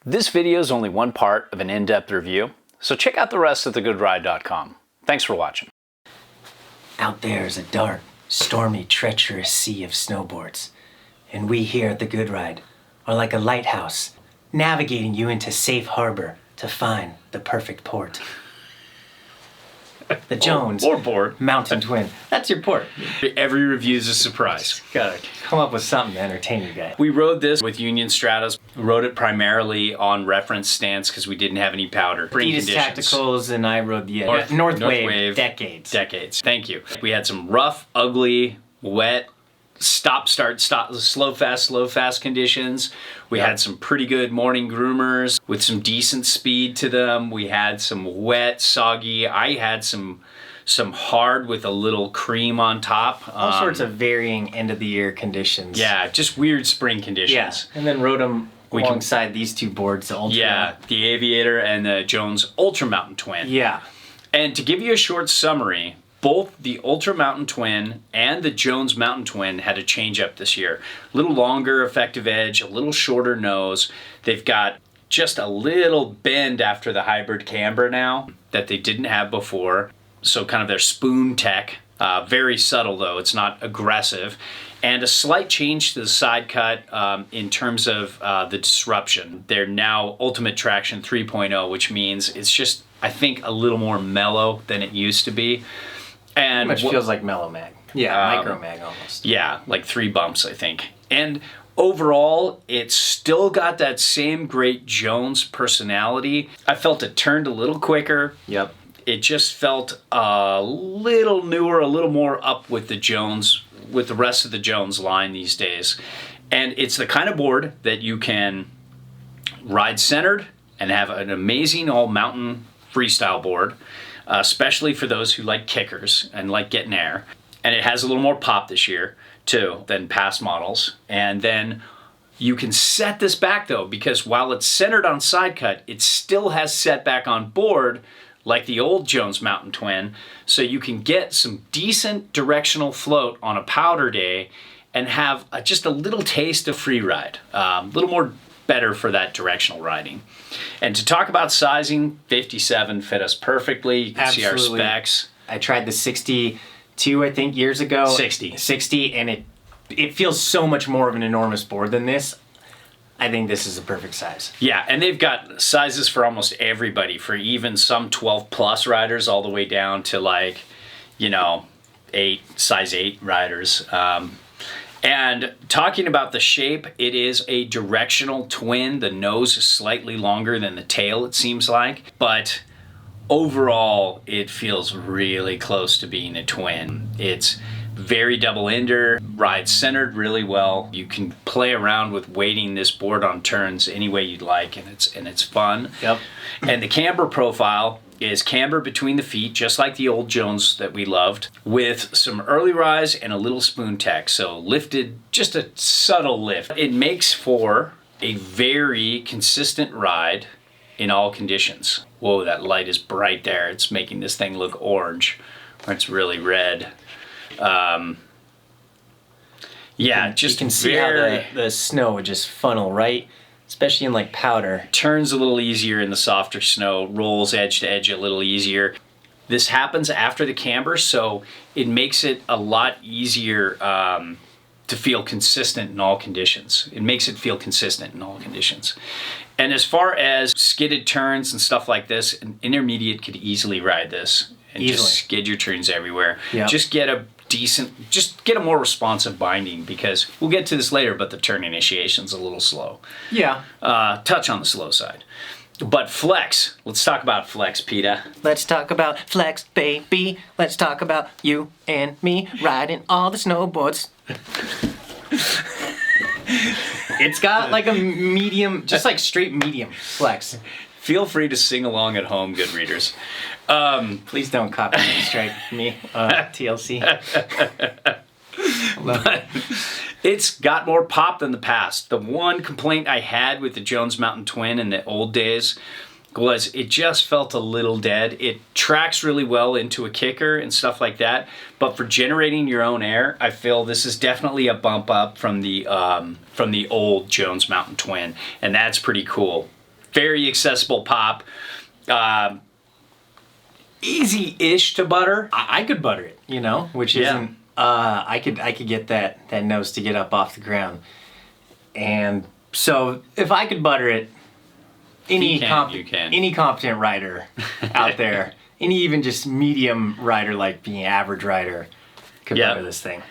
This video is only one part of an in-depth review, so check out the rest at thegoodride.com. Thanks for watching. Out there is a dark, stormy, treacherous sea of snowboards, and we here at The Good Ride are like a lighthouse, navigating you into safe harbor to find the perfect port. The Jones or board Mountain Twin. That's your port. Every review's a surprise. Gotta come up with something to entertain you guys. We rode this with Union Stratos. We rode it primarily on reference stance because we didn't have any powder. Adidas Tacticals, and I rode the North Wave Decades. Thank you. We had some rough, ugly, wet, stop, slow, fast conditions. We had some pretty good morning groomers with some decent speed to them. We had some wet, soggy. I had some hard with a little cream on top. All sorts of varying end of the year conditions. Yeah, just weird spring conditions. Yeah, and then rode them alongside these two boards, the Ultra. Yeah, the Aviator and the Jones Ultra Mountain Twin. Yeah. And to give you a short summary, both the Ultra Mountain Twin and the Jones Mountain Twin had a change up this year. A little longer effective edge, a little shorter nose. They've got just a little bend after the hybrid camber now that they didn't have before. So kind of their spoon tech. Very subtle though, it's not aggressive. And a slight change to the side cut in terms of the disruption. They're now Ultimate Traction 3.0, which means it's just, I think, a little more mellow than it used to be. And much feels like Mellow Mag. Yeah, Micro Mag almost. Yeah, like 3 bumps, I think. And overall, it's still got that same great Jones personality. I felt it turned a little quicker. Yep. It just felt a little newer, a little more up with the Jones, with the rest of the Jones line these days. And it's the kind of board that you can ride centered and have an amazing all-mountain freestyle board. Especially for those who like kickers and like getting air. And it has a little more pop this year, too, than past models. And then you can set this back, though, because while it's centered on side cut, it still has set back on board like the old Jones Mountain Twin. So you can get some decent directional float on a powder day and have just a little taste of free ride. A little more better for that directional riding. And to talk about sizing, 57 fit us perfectly. You can Absolutely. see our specs. I tried the 62, I think, years ago. 60, and it feels so much more of an enormous board than this. I think this is a perfect size. Yeah, and they've got sizes for almost everybody, for even some 12 plus riders all the way down to like, you know, size 8 riders. And talking about the shape, it is a directional twin. The nose is slightly longer than the tail, it seems like. But overall, it feels really close to being a twin. It's very double-ender, rides centered really well. You can play around with weighting this board on turns any way you'd like, and it's fun. Yep. And the camber profile is camber between the feet, just like the old Jones that we loved, with some early rise and a little spoon tech. So lifted, just a subtle lift. It makes for a very consistent ride in all conditions. Whoa, that light is bright there. It's making this thing look orange, or it's really red. Yeah, you can see how the snow would just funnel right, especially in like powder. Turns a little easier in the softer snow, rolls edge to edge a little easier. This happens after the camber, so it makes it a lot easier to feel consistent in all conditions. It makes it feel consistent in all conditions. And as far as skidded turns and stuff like this, an intermediate could easily ride this and just skid your turns everywhere. Yep. Just get a more responsive binding, because we'll get to this later, but the turn initiation's a little slow. Yeah. Touch on the slow side. But flex, let's talk about flex, PETA. Let's talk about flex, baby. Let's talk about you and me riding all the snowboards. It's got like a medium, just like straight medium flex. Feel free to sing along at home, good readers. Please don't copyright strike me, TLC. But it's got more pop than the past. The one complaint I had with the Jones Mountain Twin in the old days was it just felt a little dead. It tracks really well into a kicker and stuff like that, but for generating your own air, I feel this is definitely a bump up from the old Jones Mountain Twin, and that's pretty cool. very accessible pop. Easy-ish to butter. I could butter it, you know, which isn't. I could get that nose to get up off the ground, and so if I could butter it, any competent rider out there, any even just medium rider like the average rider, could butter this thing.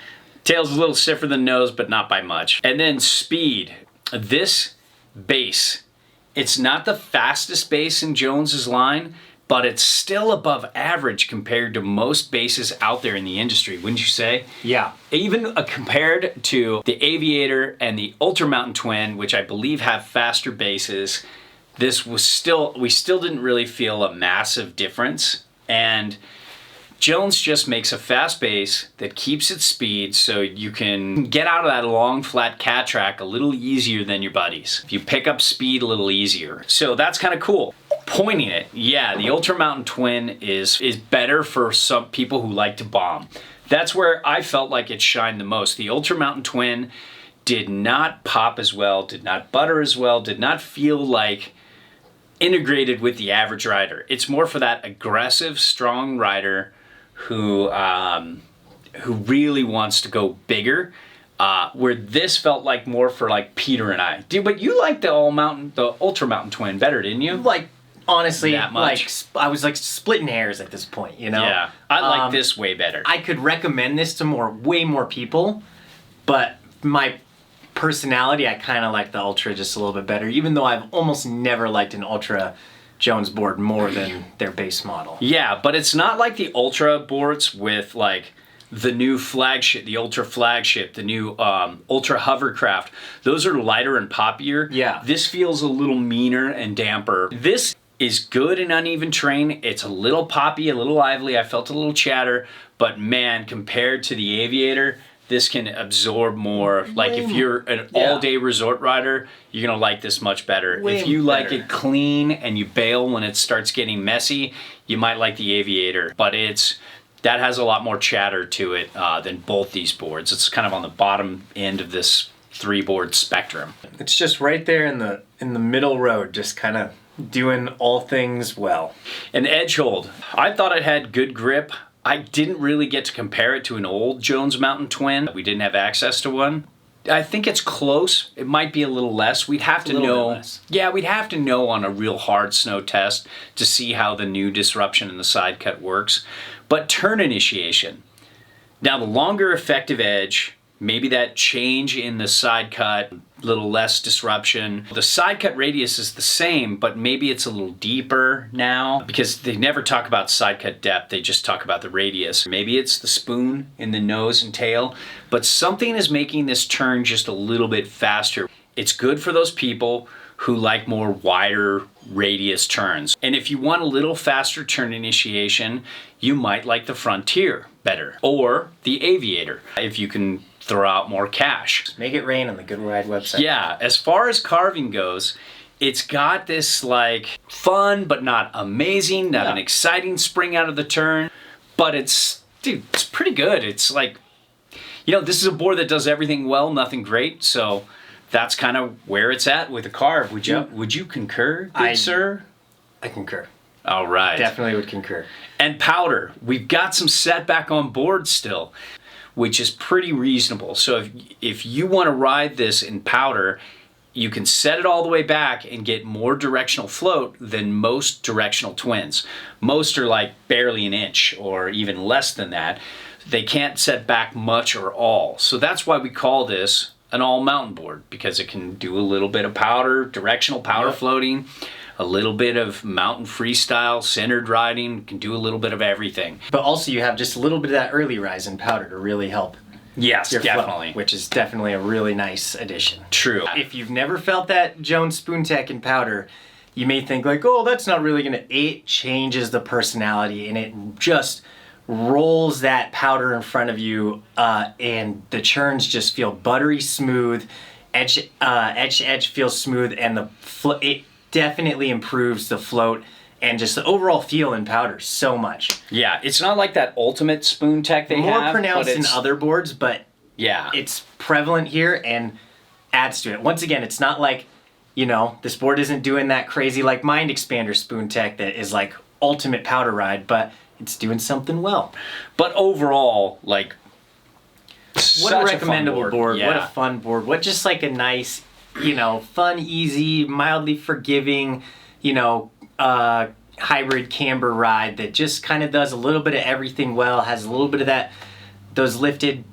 Tail's a little stiffer than nose, but not by much. And then speed. This base, it's not the fastest base in Jones's line, but it's still above average compared to most bases out there in the industry, wouldn't you say? Yeah. Even compared to the Aviator and the Ultra Mountain Twin, which I believe have faster bases, we still didn't really feel a massive difference. And Jones just makes a fast base that keeps its speed so you can get out of that long flat cat track a little easier than your buddies. You pick up speed a little easier. So that's kind of cool. Pointing it, yeah, the Ultra Mountain Twin is better for some people who like to bomb. That's where I felt like it shined the most. The Ultra Mountain Twin did not pop as well, did not butter as well, did not feel like integrated with the average rider. It's more for that aggressive, strong rider who really wants to go bigger. Where this felt like more for like Peter and I. Dude, but you liked the Ultra Mountain Twin better, didn't you? Like, honestly, that much? like I was like splitting hairs at this point, you know? Yeah, I like this way better. I could recommend this to way more people, but my personality, I kind of like the Ultra just a little bit better, even though I've almost never liked an Ultra Jones board more than their base model. Yeah, but it's not like the Ultra boards with like the new flagship, the Ultra flagship, the new Ultra hovercraft. Those are lighter and poppier. Yeah. This feels a little meaner and damper. This is good in uneven terrain. It's a little poppy, a little lively. I felt a little chatter, but man, compared to the Aviator, this can absorb more. Like if you're an all-day resort rider, you're gonna like this much better. If you like it clean and you bail when it starts getting messy, you might like the Aviator. But that has a lot more chatter to it than both these boards. It's kind of on the bottom end of this 3-board spectrum. It's just right there in the middle road, just kind of doing all things well. An edge hold. I thought it had good grip. I didn't really get to compare it to an old Jones Mountain Twin. We didn't have access to one. I think it's close. It might be a little less. We'd have to know. Yeah, we'd have to know on a real hard snow test to see how the new disruption in the side cut works. But turn initiation. Now the longer effective edge, maybe that change in the side cut, a little less disruption. The side cut radius is the same, but maybe it's a little deeper now because they never talk about side cut depth. They just talk about the radius. Maybe it's the spoon in the nose and tail, but something is making this turn just a little bit faster. It's good for those people who like more wider radius turns. And if you want a little faster turn initiation, you might like the Frontier better or the Aviator if you can throw out more cash. Make it rain on the Good Ride website. Yeah, as far as carving goes, it's got this like fun but not amazing, not an exciting spring out of the turn, but it's pretty good. It's like, this is a board that does everything well, nothing great, so that's kind of where it's at with the carve. Would you concur, good sir? I concur. All right. Definitely would concur. And powder. We've got some setback on board still, which is pretty reasonable. So if you want to ride this in powder, you can set it all the way back and get more directional float than most directional twins. Most are like barely an inch or even less than that. They can't set back much or all. So that's why we call this an all mountain board, because it can do a little bit of powder, directional powder floating, a little bit of mountain freestyle, centered riding, can do a little bit of everything. But also you have just a little bit of that early rise in powder to really help. Yes, definitely. Flow, which is definitely a really nice addition. True. If you've never felt that Jones Spoon Tech in powder, you may think like, oh, that's not really gonna, it changes the personality and it just rolls that powder in front of you and the churns just feel buttery smooth, edge to edge feels smooth, and it definitely improves the float and just the overall feel in powder so much. Yeah, it's not like that ultimate spoon tech they have. More pronounced in other boards, but yeah, it's prevalent here and adds to it. Once again, it's not like, You know, this board isn't doing that crazy like Mind Expander spoon tech that is like ultimate powder ride, but it's doing something well. But overall, like, what a recommendable board. Yeah. What a fun board. What just like a nice, you know, fun, easy, mildly forgiving, you know, hybrid camber ride that just kind of does a little bit of everything well, has a little bit of that, those lifted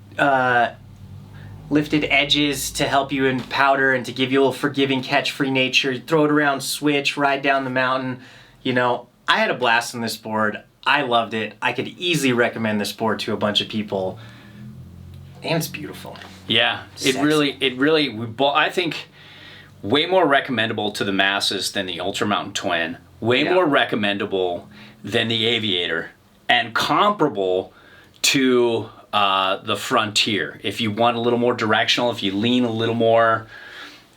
edges to help you in powder and to give you a little forgiving catch-free nature. You throw it around, switch, ride down the mountain. You know, I had a blast on this board. I loved it. I could easily recommend this board to a bunch of people. And it's beautiful. Yeah, Sexy. I think way more recommendable to the masses than the Ultra Mountain Twin. Way more recommendable than the Aviator, and comparable to the Frontier. If you want a little more directional, if you lean a little more,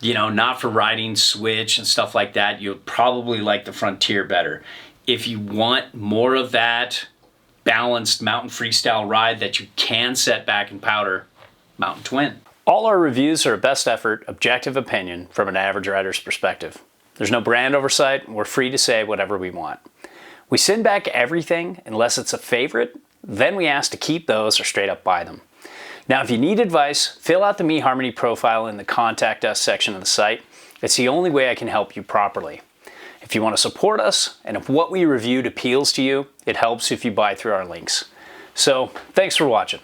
you know, not for riding switch and stuff like that, you'll probably like the Frontier better. If you want more of that balanced mountain freestyle ride that you can set back in powder, Mountain Twin. All our reviews are a best effort, objective opinion from an average rider's perspective. There's no brand oversight, and we're free to say whatever we want. We send back everything unless it's a favorite, then we ask to keep those or straight up buy them. Now, if you need advice, fill out the eHarmony profile in the Contact Us section of the site. It's the only way I can help you properly. If you want to support us, and if what we reviewed appeals to you, it helps if you buy through our links. So, thanks for watching.